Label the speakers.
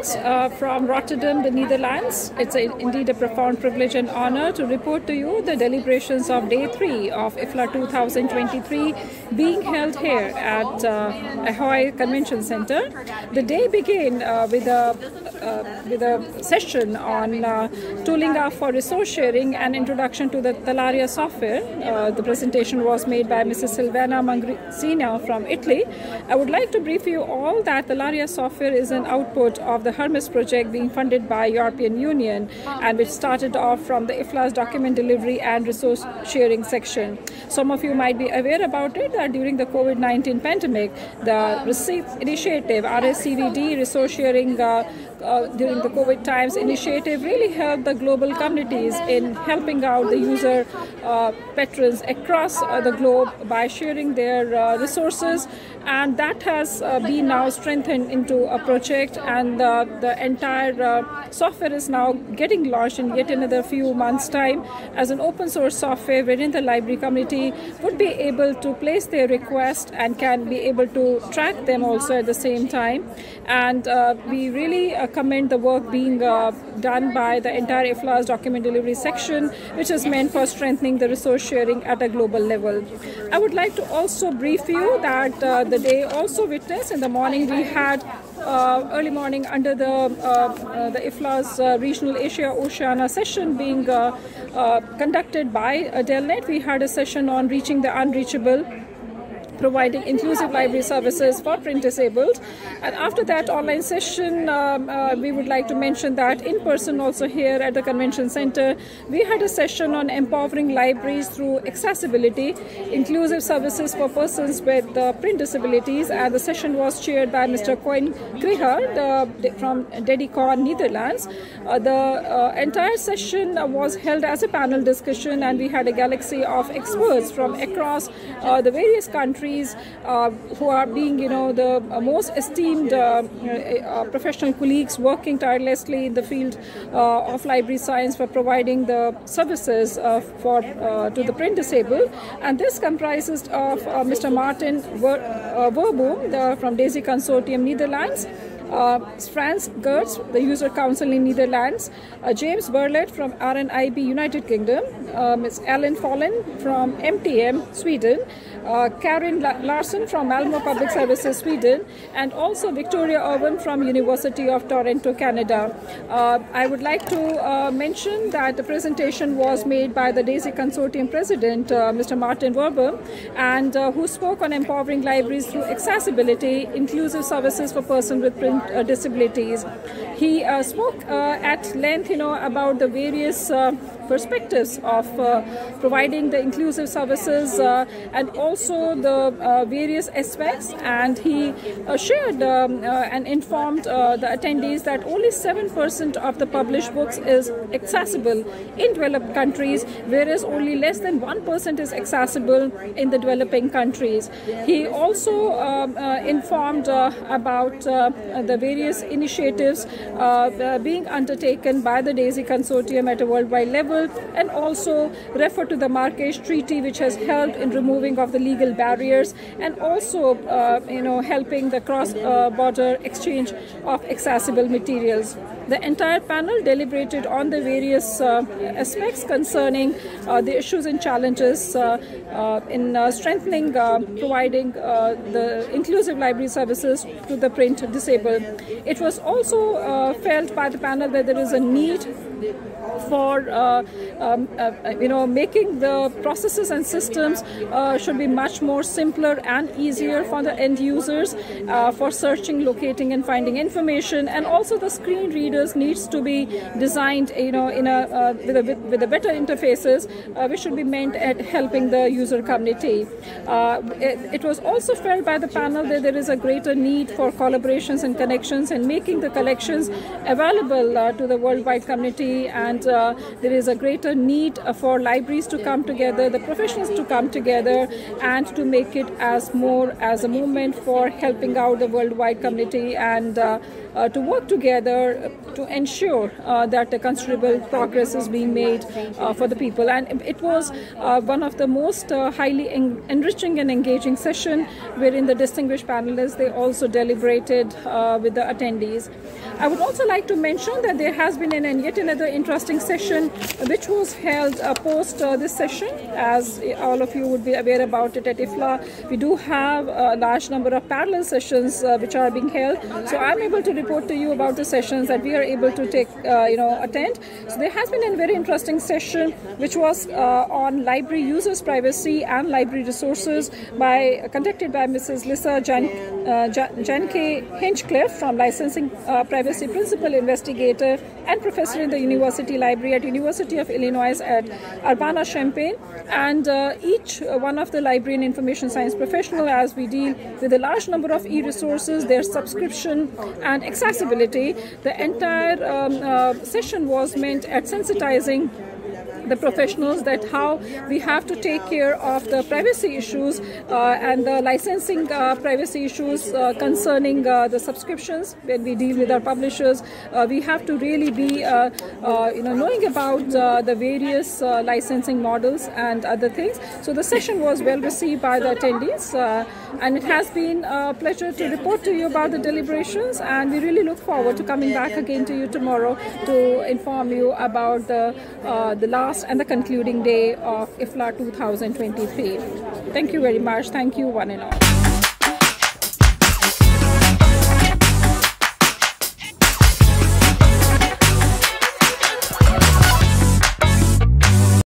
Speaker 1: Greetings from Rotterdam, the Netherlands. It's indeed a profound privilege and honor to report to you the deliberations of Day 3 of IFLA 2023 being held here at Ahoy Convention Center. The day began with a session on tooling up for resource sharing and introduction to the Talaria software. The presentation was made by Mrs. Silvana Mangricina from Italy. I would like to brief you all that Talaria software is an output of the Hermes project being funded by European Union and which started off from the IFLA's document delivery and resource sharing section. Some of you might be aware about it that during the COVID-19 pandemic, the RECEIVE initiative, RSCVD, resource sharing during the COVID times initiative really helped the global communities in helping out the user patrons across the globe by sharing their resources, and that has been now strengthened into a project, and the entire software is now getting launched in yet another few months' time as an open source software wherein the library community would be able to place their request and can be able to track them also at the same time. And we really commend the work being done by the entire IFLA's document delivery section, which is meant for strengthening the resource sharing at a global level. I would like to also brief you that the day also witnessed in the morning we had early morning under the IFLA's regional Asia-Oceania session being conducted by Delnet. We had a session on reaching the unreachable, providing inclusive library services for print disabled. And after that online session, we would like to mention that in person also here at the Convention Center, we had a session on empowering libraries through accessibility, inclusive services for persons with print disabilities, and the session was chaired by Mr. Koen Krieger from Dedicon, Netherlands. The entire session was held as a panel discussion, and we had a galaxy of experts from across the various countries who are being, the most esteemed professional colleagues working tirelessly in the field of library science for providing the services to the print disabled. And this comprises of Mr. Martin Verboom from DAISY Consortium, Netherlands, Frans Gertz, the User Council in Netherlands, James Burlett from RNIB, United Kingdom, Ms. Ellen Follen from MTM, Sweden, Karin Larsson from Malmo Public Services, Sweden, and also Victoria Irwin from University of Toronto, Canada. I would like to mention that the presentation was made by the DAISY Consortium President, Mr. Martin Verboom, and who spoke on empowering libraries through accessibility, inclusive services for persons with print disabilities. He spoke at length, about the various perspectives of providing the inclusive services and also the various aspects, and he shared and informed the attendees that only 7% of the published books is accessible in developed countries, whereas only less than 1% is accessible in the developing countries. He also informed about the various initiatives being undertaken by the DAISY Consortium at a worldwide level, and also refer to the Marrakesh Treaty, which has helped in removing of the legal barriers and also helping the cross-border exchange of accessible materials. The entire panel deliberated on the various aspects concerning the issues and challenges in strengthening, providing the inclusive library services to the print disabled. It was also felt by the panel that there is a need for making the processes and systems should be much more simpler and easier for the end users for searching, locating and finding information, and also the screen readers needs to be designed with a better interfaces which should be meant at helping the user community. It was also felt by the panel that there is a greater need for collaborations and connections and making the collections available to the worldwide community, and there is a greater need for libraries to come together, the professionals to come together, and to make it as more as a movement for helping out the worldwide community, and to work together to ensure that a considerable progress is being made for the people. And it was one of the most highly enriching and engaging session, wherein the distinguished panelists, they also deliberated with the attendees. I would also like to mention that there has been yet another interesting session which was held post this session. As all of you would be aware about it, at IFLA we do have a large number of parallel sessions which are being held. So I'm able to report to you about the sessions that we are able to take, attend. So there has been a very interesting session which was on library users' privacy and library resources, conducted by Mrs. Lisa Janke Hinchcliffe, from Licensing Privacy Principal Investigator and Professor in the University Library at University of Illinois at Urbana-Champaign, and each one of the library and information science professional, as we deal with a large number of e-resources, their subscription and accessibility. The entire session was meant at sensitizing the professionals that how we have to take care of the privacy issues and the licensing privacy issues concerning the subscriptions. When we deal with our publishers, we have to really be knowing about the various licensing models and other things. So the session was well received by the attendees, and it has been a pleasure to report to you about the deliberations, and we really look forward to coming back again to you tomorrow to inform you about the last and the concluding day of IFLA 2023. Thank you very much. Thank you, one and all.